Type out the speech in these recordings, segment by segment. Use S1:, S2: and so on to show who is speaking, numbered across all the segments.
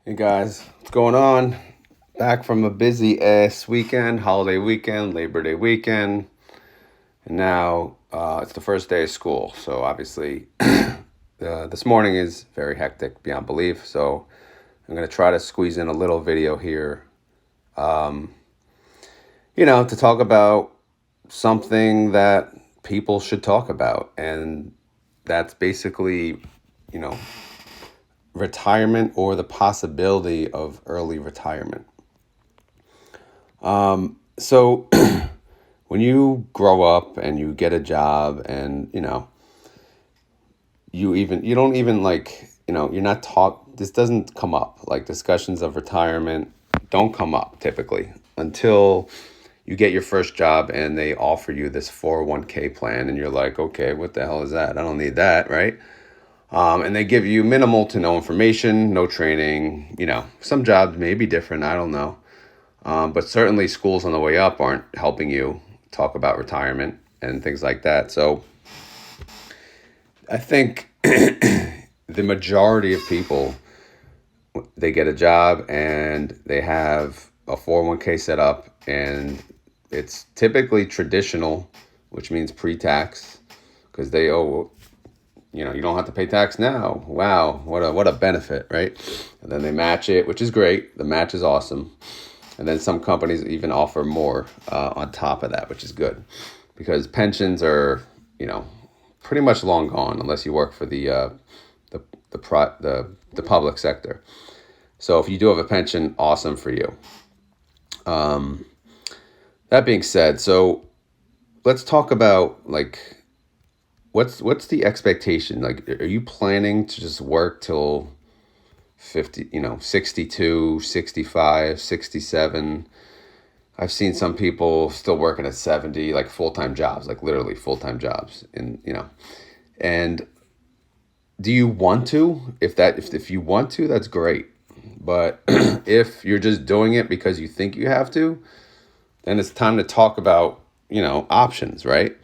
S1: Hey guys, what's going on? Back from a busy ass weekend, holiday weekend, Labor Day weekend, and now it's the first day of school. So obviously, this morning is very hectic beyond belief. So I'm gonna try to squeeze in a little video here, to talk about something that people should talk about, and that's basically, you know, retirement or the possibility of early retirement. So when you grow up and you get a job and you don't even you're not taught, this doesn't come up, like discussions of retirement don't come up typically until you get your first job and they offer you this 401k plan and you're like, okay, what the hell is that? I don't need that, right? And they give you minimal to no information, no training. Some jobs may be different, I don't know. But certainly schools on the way up aren't helping you talk about retirement and things like that. So I think the majority of people, they get a job and they have a 401k set up, and it's typically traditional, which means pre-tax, because they owe, you don't have to pay tax now. Wow, what a benefit, right? And then they match it, which is great. The match is awesome. And then some companies even offer more on top of that, which is good, because pensions are, pretty much long gone unless you work for the public sector. So if you do have a pension, awesome for you. That being said, so let's talk about what's the expectation? Like, are you planning to just work till 50, 62, 65, 67? I've seen some people still working at 70, like full-time jobs, like literally full-time jobs. And do you want to? If you want to, that's great. But if you're just doing it because you think you have to, then it's time to talk about, options, right?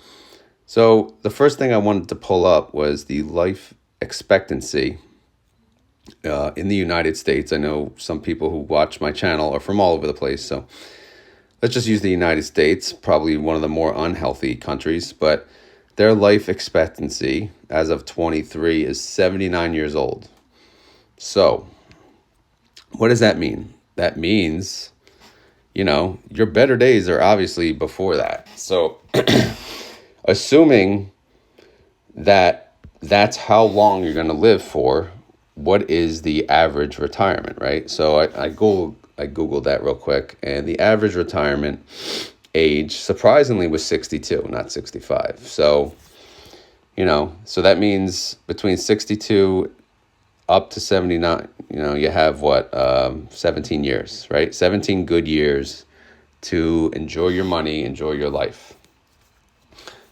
S1: So the first thing I wanted to pull up was the life expectancy in the United States. I know some people who watch my channel are from all over the place, so let's just use the United States, probably one of the more unhealthy countries, but their life expectancy as of 23 is 79 years old. So what does that mean? That means, your better days are obviously before that. So assuming that that's how long you're going to live for, what is the average retirement, right? So I googled that real quick, and the average retirement age surprisingly was 62, not 65. So so that means between 62 up to 79, you have what, 17 years, right? 17 good years to enjoy your money, enjoy your life.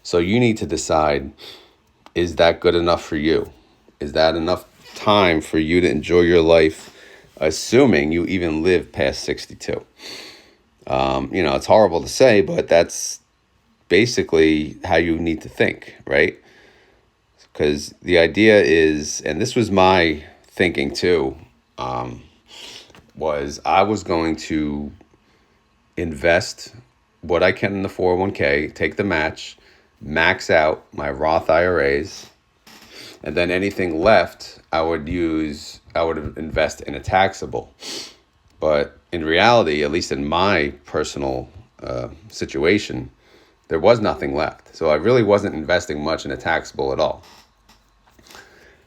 S1: So you need to decide, is that good enough for you? Is that enough time for you to enjoy your life, assuming you even live past 62? It's horrible to say, but that's basically how you need to think, right? Because the idea is, and this was my thinking too, was I was going to invest what I can in the 401k, take the match, max out my Roth IRAs, and then anything left I would invest in a taxable. But in reality, at least in my personal situation, there was nothing left. So I really wasn't investing much in a taxable at all.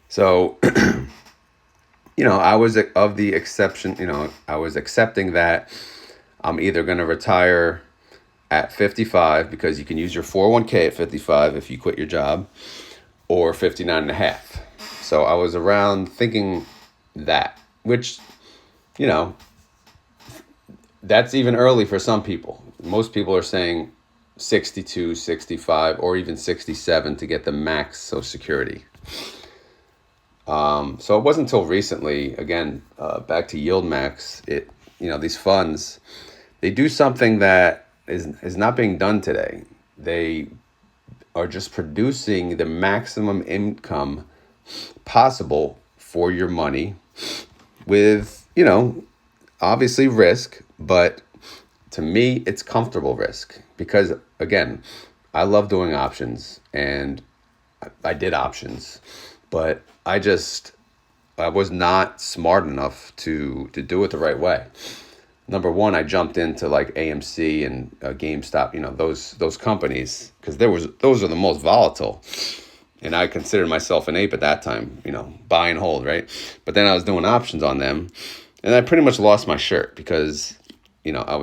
S1: So, I was of the exception, I was accepting that I'm either going to retire at 55, because you can use your 401k at 55 if you quit your job, or 59 and a half. So I was around thinking that, which, that's even early for some people. Most people are saying 62, 65, or even 67 to get the max Social Security. So it wasn't until recently, again, back to Yield Max, these funds, they do something that is not being done today. They are just producing the maximum income possible for your money with you know, obviously risk, but to me, it's comfortable risk because, again, I love doing options and I did options, but I was not smart enough to do it the right way. Number one, I jumped into like AMC and GameStop, those companies because those are the most volatile, and I considered myself an ape at that time, buy and hold, right? But then I was doing options on them, and I pretty much lost my shirt because, I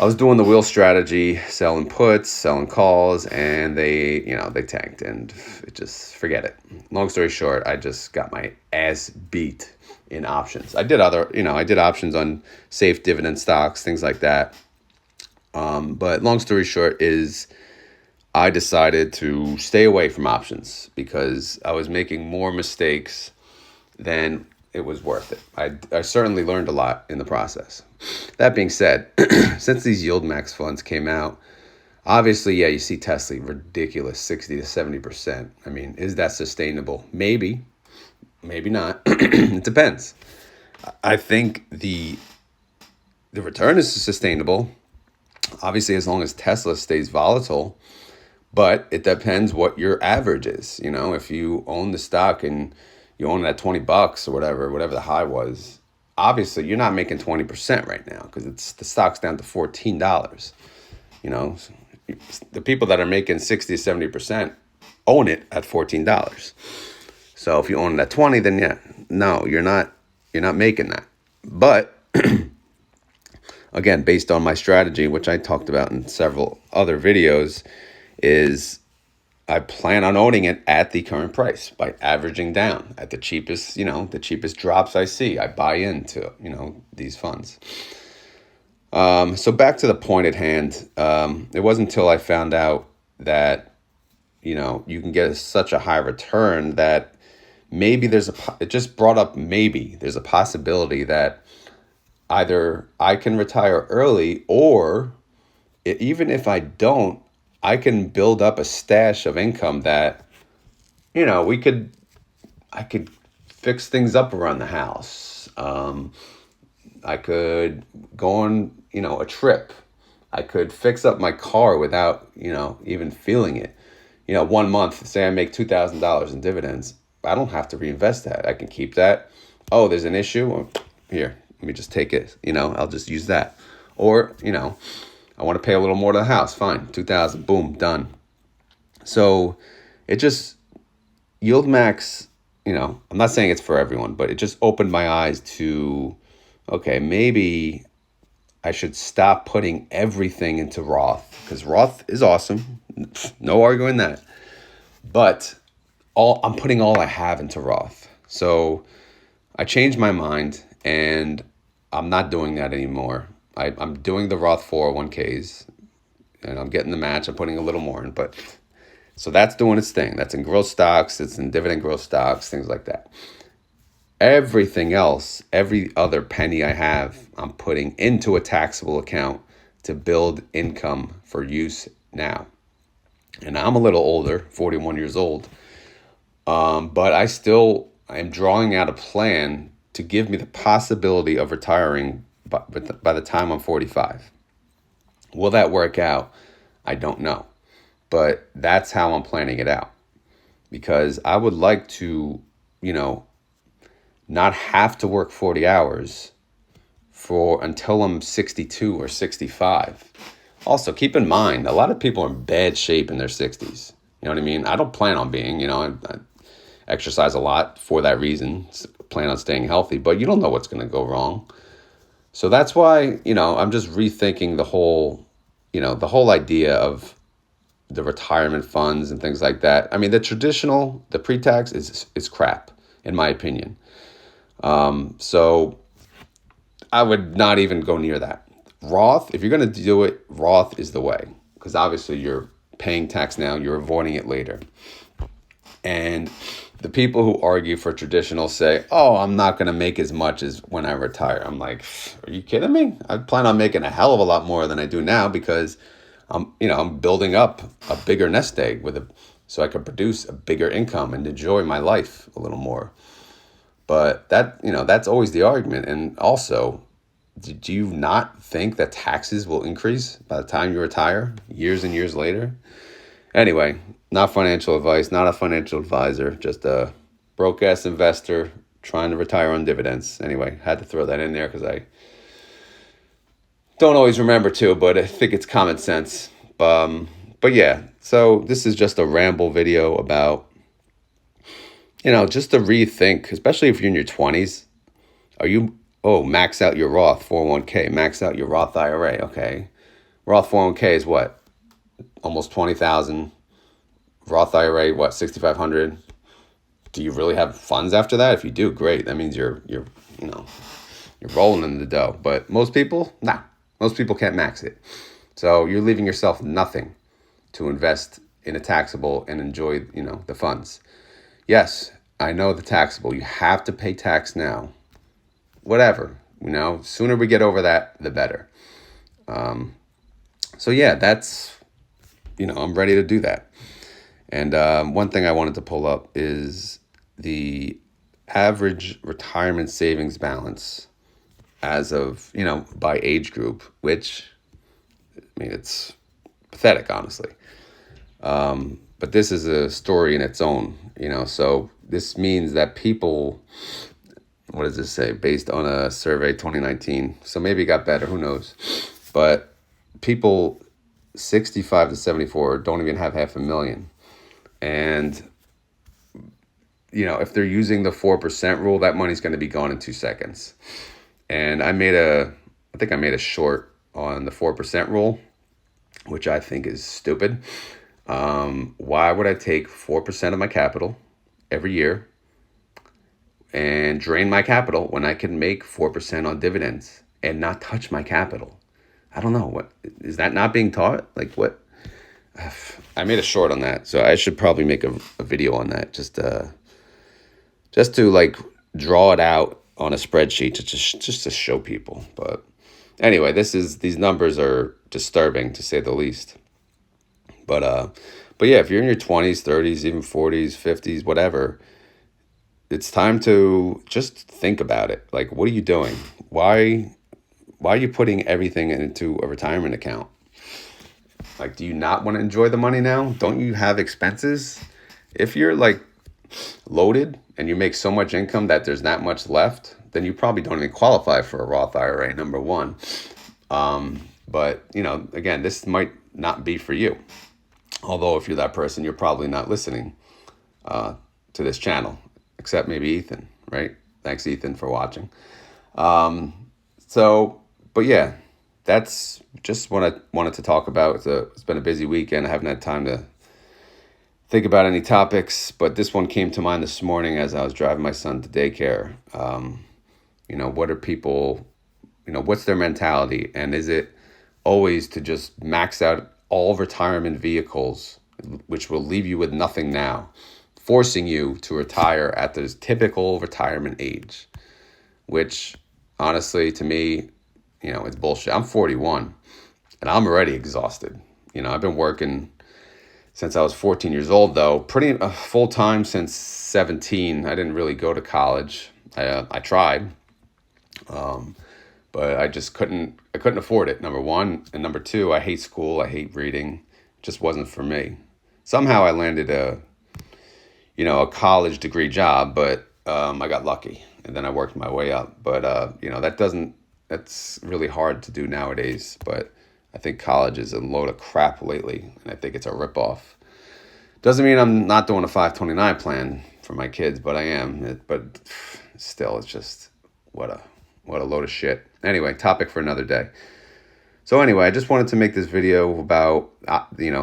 S1: was doing the wheel strategy, selling puts, selling calls, and they tanked, and it just forget it. Long story short, I just got my ass beat in options. I did options on safe dividend stocks, things like that. But long story short is I decided to stay away from options because I was making more mistakes than it was worth it. I certainly learned a lot in the process. That being said, since these yield max funds came out, obviously, yeah, you see Tesla ridiculous 60 to 70%. I mean, is that sustainable? Maybe, maybe not. It depends. I think the return is sustainable, obviously, as long as Tesla stays volatile, but it depends what your average is. If you own the stock and you own it at $20 or whatever the high was, obviously you're not making 20% right now because the stock's down to $14. You know, the people that are making 60 to 70% own it at $14. So if you own it at 20, then yeah, no, you're not making that. But again, based on my strategy, which I talked about in several other videos, is I plan on owning it at the current price by averaging down at the cheapest drops I see. I buy into, these funds. So back to the point at hand. It wasn't until I found out that, you can get such a high return that maybe it just brought up maybe there's a possibility that either I can retire early or even if I don't, I can build up a stash of income that, I could fix things up around the house. I could go on, a trip. I could fix up my car without, even feeling it. 1 month, say I make $2,000 in dividends, I don't have to reinvest that. I can keep that. Oh, there's an issue. Well, here, let me just take it. I'll just use that. Or, I want to pay a little more to the house. Fine, 2,000, boom, done. So it just yield max. I'm not saying it's for everyone, but it just opened my eyes to, okay, maybe I should stop putting everything into Roth because Roth is awesome. No arguing that. But I'm putting all I have into Roth. So I changed my mind and I'm not doing that anymore. I'm doing the Roth 401ks and I'm getting the match. I'm putting a little more in, but so that's doing its thing. That's in growth stocks. It's in dividend growth stocks, things like that. Everything else, every other penny I have, I'm putting into a taxable account to build income for use now. And I'm a little older, 41 years old, but I am drawing out a plan to give me the possibility of retiring by the time I'm 45. Will that work out? I don't know. But that's how I'm planning it out. Because I would like to, not have to work 40 hours until I'm 62 or 65. Also, keep in mind, a lot of people are in bad shape in their 60s. You know what I mean? I don't plan on being, I exercise a lot for that reason, plan on staying healthy, but you don't know what's going to go wrong. So that's why, I'm just rethinking the whole idea of the retirement funds and things like that. I mean, the pre-tax is crap, in my opinion. So I would not even go near that. Roth, if you're going to do it, Roth is the way. Because obviously you're paying tax now, you're avoiding it later. And the people who argue for traditional say, oh, I'm not going to make as much as when I retire. I'm like, are you kidding me? I plan on making a hell of a lot more than I do now because I'm building up a bigger nest egg so I can produce a bigger income and enjoy my life a little more. But that, that's always the argument. And also, do you not think that taxes will increase by the time you retire, years and years later? Anyway, not financial advice, not a financial advisor, just a broke ass investor trying to retire on dividends. Anyway, had to throw that in there because I don't always remember to, but I think it's common sense. But yeah, so this is just a ramble video about, just to rethink, especially if you're in your 20s. Are you, max out your Roth 401k, max out your Roth IRA. Okay. Roth 401k is what? Almost 20,000. Roth IRA, what, 6,500? Do you really have funds after that? If you do, great. That means you're rolling in the dough. But most people, nah. Most people can't max it. So you're leaving yourself nothing to invest in a taxable and enjoy, the funds. Yes, I know the taxable. You have to pay tax now. Whatever, sooner we get over that, the better. So yeah, that's, I'm ready to do that. And one thing I wanted to pull up is the average retirement savings balance as of, by age group, which, it's pathetic, honestly. But this is a story in its own, so this means that people, what does this say? Based on a survey 2019. So maybe it got better, who knows? But people 65 to 74 don't even have half a million. And, if they're using the 4% rule, that money's going to be gone in 2 seconds. And I think I made a short on the 4% rule, which I think is stupid. Why would I take 4% of my capital every year and drain my capital when I can make 4% on dividends and not touch my capital? I don't know. What is that not being taught? Like what? I made a short on that, so I should probably make a video on that, just to like draw it out on a spreadsheet just to show people. But anyway, these numbers are disturbing to say the least. But yeah, if you're in your 20s, 30s, even 40s, 50s, whatever, it's time to just think about it. Like, what are you doing? Why are you putting everything into a retirement account? Like, do you not want to enjoy the money now? Don't you have expenses? If you're like loaded and you make so much income that there's not much left, then you probably don't even qualify for a Roth IRA, number one. But, again, this might not be for you. Although if you're that person, you're probably not listening to this channel, except maybe Ethan, right? Thanks, Ethan, for watching. But yeah, that's just what I wanted to talk about. It's been a busy weekend. I haven't had time to think about any topics, but this one came to mind this morning as I was driving my son to daycare. What are people, what's their mentality? And is it always to just max out all retirement vehicles, which will leave you with nothing now, forcing you to retire at this typical retirement age, which honestly, to me, it's bullshit. I'm 41 and I'm already exhausted. I've been working since I was 14 years old, though, pretty full time since 17. I didn't really go to college. I tried, but I just couldn't afford it, number one. And number two, I hate school. I hate reading. It just wasn't for me. Somehow I landed a college degree job, but I got lucky and then I worked my way up. But, that's really hard to do nowadays. But I think college is a load of crap lately, and I think it's a ripoff. Doesn't mean I'm not doing a 529 plan for my kids, but I am. But still, it's just what a load of shit. Anyway, topic for another day. So anyway, I just wanted to make this video about,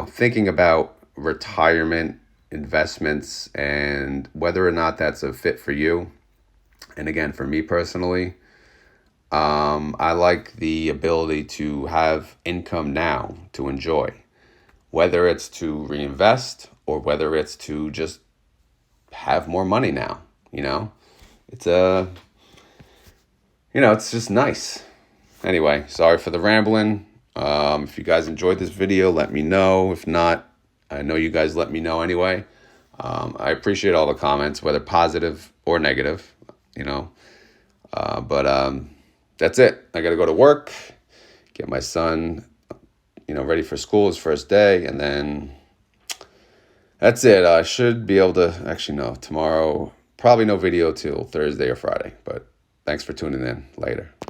S1: thinking about retirement investments and whether or not that's a fit for you. And again, for me personally, I like the ability to have income now to enjoy, whether it's to reinvest or whether it's to just have more money now. It's it's just nice. Anyway, sorry for the rambling. If you guys enjoyed this video, let me know. If not, I know you guys let me know anyway. I appreciate all the comments, whether positive or negative. you know. But that's it. I got to go to work, get my son, ready for school, his first day, and then that's it. I should be able to, actually, no, tomorrow, probably no video till Thursday or Friday, but thanks for tuning in. Later.